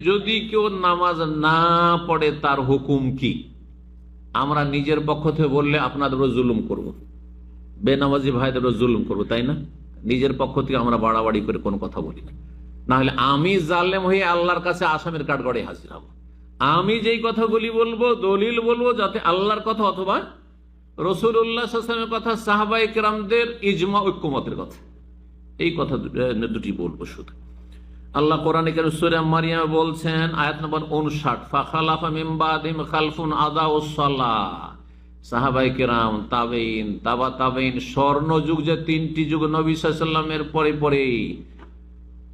যদি কেউ নামাজ না পড়ে তার হুকুম কি? আমরা নিজের পক্ষ থেকে বললে আপনাদেরও জুলুম করব, বেনামাজি ভাইদেরও জুলুম করব, তাই না? নিজের পক্ষ থেকে আমরা বাড়াবাড়ি করে কোনো কথা বলি না, না হলে আমি জালেম হয়ে আল্লাহর কাছে আসামের কাঠগড়ে হাজির হব। আমি যেই কথাগুলি বলবো, দলিল বলবো, যাতে আল্লাহর কথা অথবা রাসূলুল্লাহ সাল্লাল্লাহু আলাইহি ওয়াসাল্লামের কথা, সাহাবায়ে কেরামদের ইজমা ঐক্যমতের কথা, এই কথা দুটি বলবো শুধু। আল্লাহ কোরআনে কারীম সূরা মারিয়ামে বলছেন, আয়াত নম্বর 59, ফাখালাফা মিন বাদিহিম খালফুন আদাউস সালাহ। সাহাবায়ে কেরাম, তাবেঈন, তাবা তাবেঈন, স্বর্ণযুগ যে তিনটি যুগ নবী সাল্লাল্লাহু আলাইহি ওয়াসাল্লামের পরে পরে,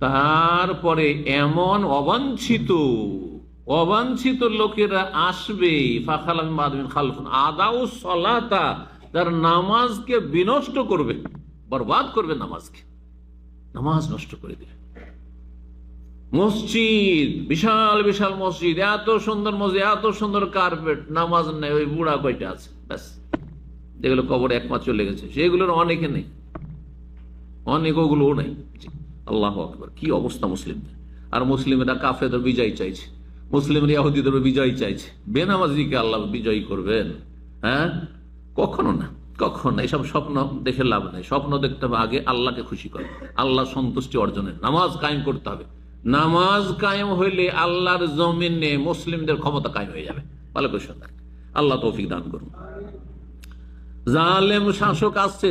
তারপরে এমন অবাঞ্ছিত লোকেরা আসবে, ফাখালাফা মিন বাদিহিম খালফুন আদাউস সালাতা, যারা নামাজকে বিনষ্ট করবে, বরবাদ করবে, নামাজ নষ্ট করে দেবে। মসজিদ, বিশাল বিশাল মসজিদ, এত সুন্দর মসজিদ, এত সুন্দর কার্পেট, নামাজ নেই, ওই বুড়া কয়টা আছে ব্যাস, যেগুলো কবরে এক মাস চলে গেছে, সেগুলোর অনেকে নেই, অনেক ওগুলোও নেই। আল্লাহু আকবার, কি অবস্থা মুসলিমদের! আর মুসলিমরা কাফেরদের বিজয় চাইছে, মুসলিমরা ইহুদিদের বিজয় চাইছে, বেনামাজিকে আল্লাহ বিজয়ী করবেন? হ্যাঁ, কখনো না, কখনো। এসব স্বপ্ন দেখে লাভ নাই। স্বপ্ন দেখতে হবে আগে আল্লাহকে খুশি করে, আল্লাহ সন্তুষ্টি অর্জনের নামাজ কায়েম করতে হবে। নামাজ কায়েম হইলে আল্লাহর জমিনে মুসলিমদের ক্ষমতা কায়েম হয়ে যাবে। ভালো করে শুনবেন, আল্লাহ তৌফিক দান করুন। জালেম শাসক আসছে,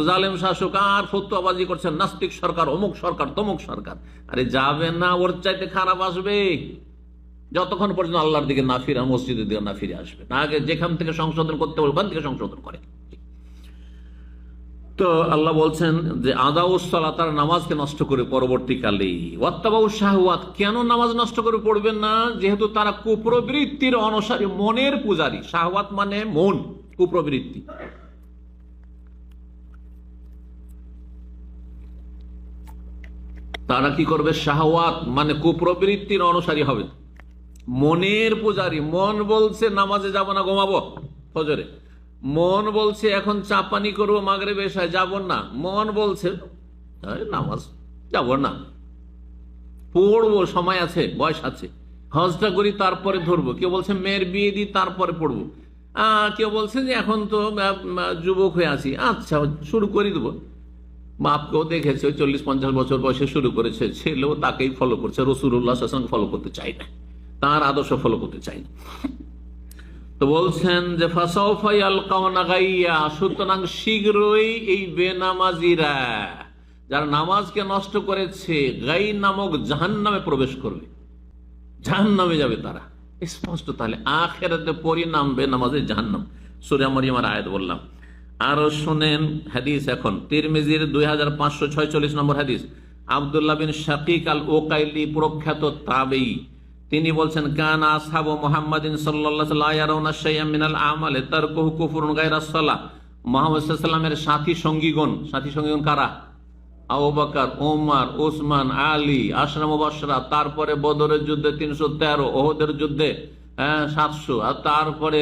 জালেম শাসক আর ফতোয়াবাজি করছেন, নাস্তিক সরকার, অমুক সরকার, তমুক সরকার। আরে যাবে না, ওর চাইতে খারাপ আসবে, যতক্ষণ পর্যন্ত আল্লাহর দিকে না ফিরে, মসজিদের দিকে না ফিরে আসবে না। আগে যেখান থেকে সংশোধন করতে হবে ওখান থেকে সংশোধন করে। তো আল্লাহ বলছেন যে আদাউস সালাত, তারা নামাজকে নষ্ট করে পরবর্তীকালে, ওয়াত্তাবাউশ শাহওয়াত, কেন নামাজ নষ্ট করে পড়বেন না? যেহেতু তারা কুপ্রবৃত্তির অনুসারী, মনের পূজারী। শাহওয়াত মানে মন, কুপ্রবৃত্তি। তারা কি করবে? শাহওয়াত মানে কুপ্রবৃত্তির অনুসারী হবে, মনের পূজারী। মন বলছে নামাজে যাব না, ঘুমাবো ফজরে। মন বলছে এখন চা পানি করবো, মাগরিব এশায় যাব না। মন বলছে নামাজ যাব না, পড়বো, সময় আছে, বয়স আছে, হজটা করি তারপরে ধরবো। কেউ বলছে মেয়ের বিয়ে দিই তারপরে পড়বো। কেউ বলছে যে এখন তো যুবক হয়ে আছি, আচ্ছা শুরু করে দেবো। বাপকেও দেখেছে 40-50 বছর বয়সে শুরু করেছে, ছেলেও তাকেই ফলো করছে। রাসূলুল্লাহ সাল্লাল্লাহু আলাইহি ওয়াসাল্লাম ফলো করতে চাই না, তার আদর্শ ফলো করতে চাই না। তো বলছেন যে ফাসাউফা ইয়ালকাউনা গাইয়া, সুতরাং শীঘ্রই এই বেনামাজিরা, যারা নামাজকে নষ্ট করেছে, গাই নামক জাহান্নামে প্রবেশ করবে, জাহান্নামে যাবে তারা, স্পষ্ট। তাহলে আখিরাতে পরিণাম বেনামাজের জাহান্নাম। সূরা মারিয়ামের আয়াত বললাম। আরো শুনেন হাদিস, এখন তিরমিজির 2546 নম্বর হাদিস। আব্দুল্লাহ বিন শাকিক আল ওকাইলি, প্রখ্যাত তাবেঈ, তিনি বলছেন, কানা আসহাবু মুহাম্মাদিন সাল্লাল্লাহু আলাইহি ওয়াসাল্লাম ইয়ারাউনা শাইআম মিনাল আমালি তারকুহু কুফরুন গায়রা সালাহ। মুহাম্মদ সাল্লাল্লাহু আলাইহি ওয়াসাল্লামের সাথী সঙ্গীগণ কারা? আবু বকর, ওমর, ওসমান, আলী, আশরা মুবাশশারা, তারপরে বদরের যুদ্ধে 313, ওহদের যুদ্ধে 700, আর তারপরে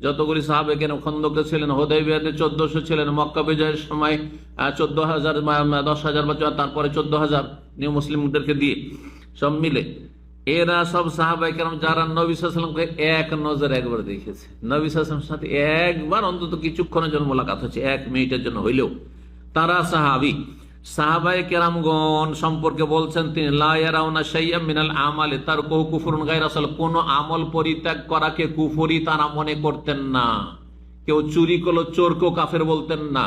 যতগুলি সাহাবে কেন খন্দকে ছিলেন, হুদায়বিয়াতে 1400 ছিলেন, মক্কা বিজয়ের সময় 14,000, 10,000 বছর, তারপরে 14,000 নিউ মুসলিমদেরকে দিয়ে, সব মিলে এরা সব সাহাবায়ে কেরাম যারা নবী সাল্লাল্লাহু আলাইহি ওয়াসাল্লামকে এক নজর একবার দেখেছে, নবী সাল্লাল্লাহু আলাইহি ওয়াসাল্লামের সাথে একবার অন্তত কিছুক্ষণের জন্য মোলাকাত হচ্ছে, 1 মিনিটের জন্য হইলেও, তারা সাহাবায়ে কেরামগণ সম্পর্কে বলছেন তিনি, লা ইয়ারাউনা শাইআম মিনাল আমালি তারকুহু কুফরুন গায়রা সালাহ, কোন আমল পরিত্যাগ করাকে কুফরি তারা মনে করতেন না। কেউ চুরি করলো, চোরকেও কাফের বলতেন না,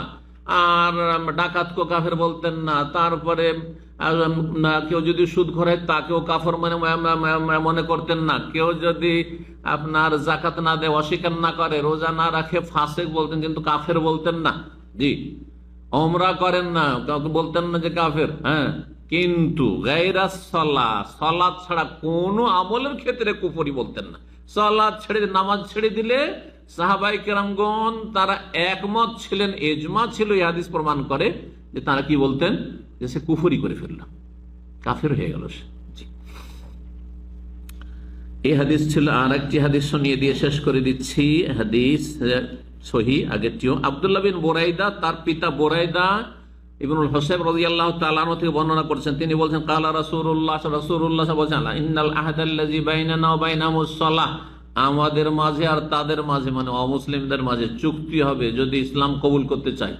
আর ডাকাতকেও কাফের বলতেন না, তারপরে কেউ যদি সুদ খোরায় তাকেও কাফের মনে করতেন না, কেউ যদি আপনার যাকাত না দেয়, অস্বীকার না করে, রোজা না রাখে, ফাসিক বলতেন, কিন্তু কাফের বলতেন না। জি, ওমরা করেন না, কাউকে বলতেন না যে কাফের। হ্যাঁ, কিন্তু গায়রা সালাহ, সালাত ছাড়া কোন আমলের ক্ষেত্রে কুফরি বলতেন না। সালাত ছেড়ে, নামাজ ছেড়ে দিলে সাহাবায়ে কেরামগণ তারা একমত ছিলেন, ইজমা ছিল, এই হাদিস প্রমাণ করে যে তারা কি বলতেন, যে সে কুফরি করে ফেলল, কাফের হয়ে গেল সে। এই হাদিস ছিল। আর একটি হাদিস শুনিয়ে দিয়ে শেষ করে দিচ্ছি, হাদিস সহিহ আগেরটিও। আব্দুল্লাহ বিন বুরাইদা, তার পিতা বুরাইদা ইবনুল হুসাইব রাদিয়াল্লাহু তাআলা আনহু থেকে বর্ণনা করছেন, তিনি বলছেন কালা রাসূলুল্লাহ বলছেন ইন্নাল আহাদাল্লাযী বাইনানা ওয়া বাইনাহুমুস সালাহ, আমাদের মাঝে আর তাদের মাঝে মানে অমুসলিমদের মাঝে চুক্তি হবে, যদি ইসলাম কবুল করতে চায়,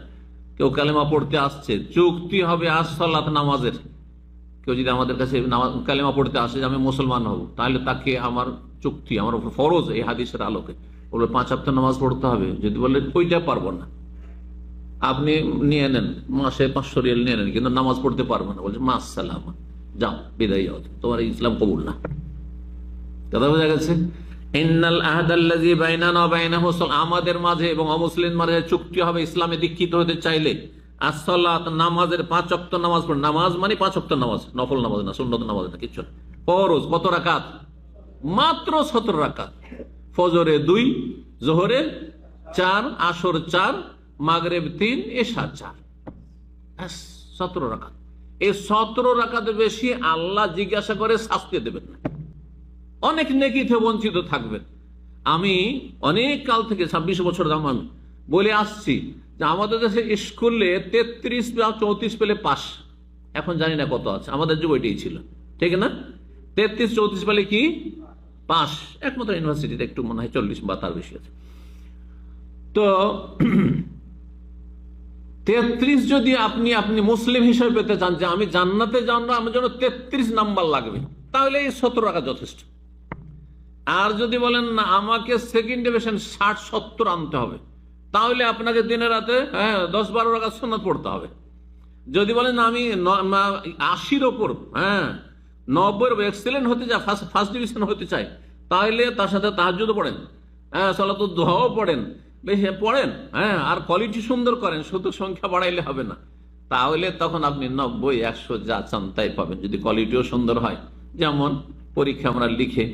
কেউ কালেমা পড়তে আসছে, চুক্তি হবে as-সালাত, নামাজের। কেউ যদি আমাদের কাছে কালেমা পড়তে আসে যে আমি মুসলমান হব, তাহলে তাকে আমার চুক্তি, আমার উপর ফরজ এই হাদিসের আলোকে বলে 5 ওয়াক্ত নামাজ পড়তে হবে। যদি বলে ওইটা পারবো না, আপনি নিয়ে নেন মাসে 500 রিয়াল নিয়ে নেন, কিন্তু নামাজ পড়তে পারবো না, বলছে মা সালামা, যাও বিদায় হও, তোমার ইসলাম কবুল না। কথা বোঝা গেছে? ইন্নাল আহাদাল্লাযী বাইনানা ওয়া বাইনাহুম, আমাদের মাঝে এবং অমুসলিম মাঝে চুক্তি হবে ইসলামে দীক্ষিত হতে চাইলে as-সালাত, নামাজের 5 ওয়াক্ত নামাজ পড়ে। নামাজ মানে 5 ওয়াক্ত নামাজ, নফল নামাজ না, সুন্নত নামাজ না, কিছু না। ফরজ কত রাকাত? মাত্র 17 রাকাত। ফজরে 2, যোহরে 4, আসর 4, মাগরিব 3, এশা 4, 17 রাকাত। এই 17 রাকাত বেশি আল্লাহ জিজ্ঞাসা করে শাস্তি দেবেন না, অনেক নেকি থেকে বঞ্চিত থাকবেন। আমি অনেক কাল থেকে 26 বছর দাম আমি বলে আসছি যে আমাদের দেশে স্কুলে 33 বা 34 পেলে পাস, এখন জানি না কত আছে, আমাদের যুগ ওইটাই ছিল, ঠিক না? 33-34 পেলে কি পাস, একমাত্র ইউনিভার্সিটিতে একটু মনে হয় 40 বা তার বেশি আছে। তো 33 যদি আপনি মুসলিম হিসেবে পেতে চান যে আমি জান্নাতে যাব না, আমার জন্য 33 নাম্বার লাগবে, তাহলে এই 17 রাখা যথেষ্ট। আর যদি বলেন না আমাকে সেকেন্ড ডিভিশন 60-70 আনতে হবে, তাহলে আপনাকে দিনে রাতে 10-12 রাকাত সুন্নাত পড়তে হবে। যদি বলেন আমি 80-র ওপর 90-এর এক্সেলেন্ট হতে চাই, ফার্স্ট ডিভিশন হতে চাই, তাহলে তার সাথে তাহাজ্জুদও পড়েন, সালাতুদ দুহাও পড়েন, বেশি পড়েন, আর কোয়ালিটি সুন্দর করেন, শুধু সংখ্যা বাড়াইলে হবে না। তাহলে তখন আপনি 90-100 যা চান তাই পাবেন, যদি কোয়ালিটিও সুন্দর হয়। যেমন পরীক্ষা আমরা লিখে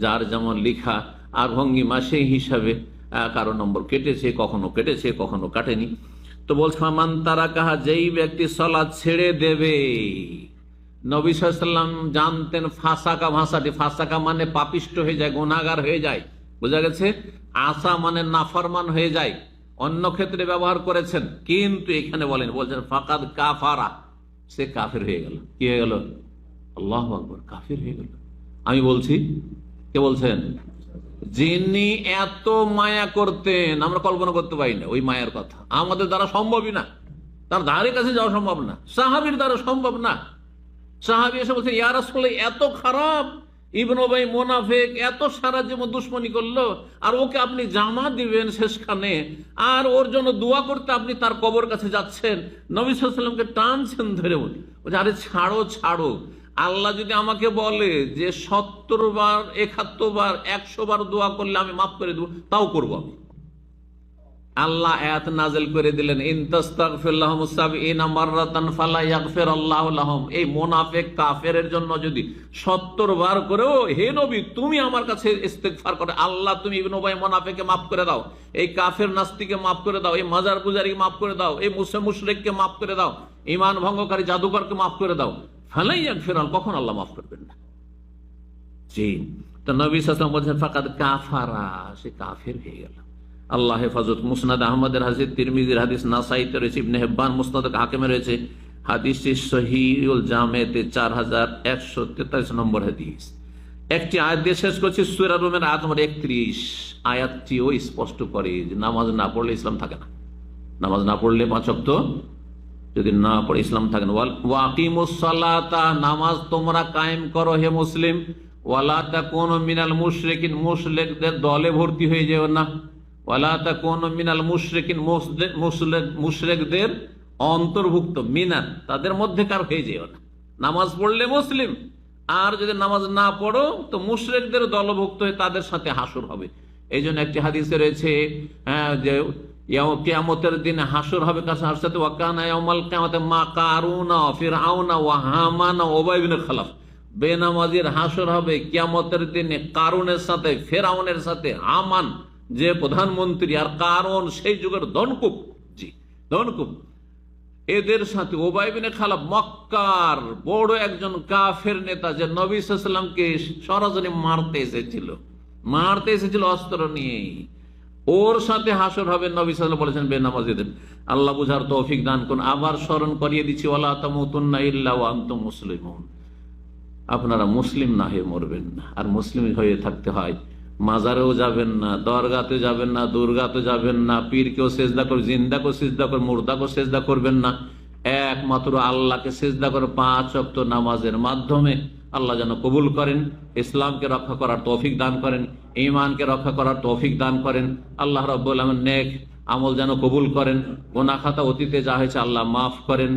যার যেমন লেখা আর ভঙ্গিমা সেই হিসাবে কারো নম্বর কেটেছে, কখনো কেটেছে, কখনো কাটেনি। তো বলছে মান তারা কাহা, যেই ব্যক্তি সালাত ছেড়ে দেবে। নবী সাল্লাল্লাহু আলাইহি ওয়াসাল্লাম জানতেন ফাসাকা ভাষাটি, ফাসাকা মানে পাপিষ্ট হয়ে যায়, গুনাহগার হয়ে যায়, বোঝা গেছে? আসা মানে নাফরমান হয়ে যায়, অন্য ক্ষেত্রে ব্যবহার করেছেন, কিন্তু এখানে বলছেন ফাকাদ কাফারা, সে কাফের হয়ে গেল। কি হয়ে গেল? আল্লাহু আকবার, কাফের হয়ে গেল। আমি বলছি, কে বলছেন? যিনি এত মায়া করতেন, আমরা কল্পনা করতে পারি না ওই মায়ের কথা, আমাদের দ্বারা সম্ভবই না, তার ধারে কাছে যাওয়া সম্ভব না, সাহাবীর দ্বারা সম্ভব না। সাহাবী এসে বলছেন ইয়া রাসূলুল্লাহ এত খারাপ, ইবনে উবাই মুনাফিক, এত সারা জীবন দুশমনি করলো, আর ওকে আপনি জামা দিবেন শেষখানে, আর ওর জন্য দোয়া করতে আপনি তার কবর কাছে যাচ্ছেন। নবী সাল্লাল্লাহু আলাইহি ওয়াসাল্লামকে টানছেন ধরে, বলছে আরে ছাড়ো ছাড়ো, আল্লাহ যদি আমাকে বলে যে 70 বার 71 বার 100 বার দোয়া করলে আমি মাফ করে দেবো, তাও করবো আমি। আল্লাহ আয়াত নাযিল করে দিলেন ইন তাস্তাগফির লাহুম 70 মাররাতান ফালা ইয়াগফিরুল্লাহু লাহুম। এই মুনাফিক কাফেরের জন্য যদি 70 বার করেও হে নবী তুমি আমার কাছে ইস্তেগফার করে, আল্লাহ তুমি ইবনে উবাই মুনাফিককে মাফ করে দাও, এই কাফের নাস্তিকে মাফ করে দাও, এই মাজার পূজারীকে মাফ করে দাও, এই মুশরিককে মাফ করে দাও, ঈমান ভঙ্গকারী জাদুকরকে মাফ করে দাও, ফালা ইয়াগফিরুল, কখন আল্লাহ মাফ করবেন না? জি, তো নবী সাল্লাল্লাহু আলাইহি ওয়াসাল্লাম বলেন ফাকাদ কাফারা, সে কাফের হয়ে গেল। আল্লাহ হেফাজত। মুসনাদ আহমদের হাদিস, তিরমিজির হাদিস, নাসাইতে রয়েছে, ইবনে হিব্বান মুসনাদ হাকিমে রয়েছে, হাদিসটি সহিহুল জামেতে 4143 নম্বর হাদিস। একটি আয়াত দিয়ে শেষ করছি, সূরা রুমের আয়াত নম্বর 31। আয়াতটিও স্পষ্ট করে যে নামাজ না পড়লে ইসলাম থাকে না, নামাজ না পড়লে 5 ওয়াক্ত যদি না পড়ে ইসলাম থাকে না। ওয়াকিমুস সালাতা, নামাজ তোমরা কায়েম করো হে মুসলিম, ওয়ালা তাকুনু মিনাল মুশরিকিন, মুশরিকদের দলে ভর্তি হয়ে যেও না, ওয়ালা তাকুনু মিনাল মুশরিকিন, মুশরিকদের অন্তর্ভুক্ত, মিনাল তাদের মধ্যেকার হয়ে যেও না। নামাজ পড়লে মুসলিম, আর যদি নামাজ না পড়ো তো মুশরিকদের দলভুক্ত হয়ে তাদের সাথে হাসর হবে। এই জন্য একটি হাদিসে রয়েছে যে কিয়ামতের দিনে হাসর হবে কার সাথে? ওয়াকানা ইয়াউমাল কিয়ামাতে মা কারুনা ফিরআউনা ওয়া হামানা ওয়া উবাই ইবনে খালাফ। বেনামাজির হাসর হবে কিয়ামতের দিনে কারুনের সাথে, ফেরাউনের সাথে, হামান যে প্রধানমন্ত্রী, আর কারণ সেই যুগের দনকুপ, জি দনকুপ, এদের সাথে। উবাই ইবনে খালাফ মক্কার বড় একজন কাফের নেতা, যে নবী সাল্লাল্লাহু আলাইহি ওয়াসাল্লামকে সরাসরি মারতে এসেছিল অস্ত্র নিয়ে, ওর সাথে হাসর হবে। নবী সাল্লাল্লাহু আলাইহি ওয়াসাল্লাম বলেছেন বেনামাজিদের। আল্লাহ বুঝার তৌফিক দান করুন। আবার স্মরণ করিয়ে দিচ্ছি, ওয়ালা তামুতুন্না ইল্লা ওয়া আনতুম মুসলিমুন, আপনারা মুসলিম না হয়ে মরবেন না। আর মুসলিম হয়ে থাকতে হয় মাজারেও যাবেন না, দরগাতে যাবেন না, দুর্গাতে যাবেন না, পীরকেও সেজদা করে, জিন্দাকেও সেজদা করে, মুর্দাকেও সেজদা করবেন না। একমাত্র আল্লাহকে সেজদা করে 5 ওয়াক্ত নামাজের মাধ্যমে আল্লাহ যেন কবুল করেন, ইসলামকে রক্ষা করার তৌফিক দান করেন, ঈমানকে রক্ষা করার তৌফিক দান করেন। আল্লাহ রাব্বুল আলামিন নেক আমল যেন কবুল করেন, গুনাহ খাতা অতীতে যা হয়েছে আল্লাহ মাফ করেন।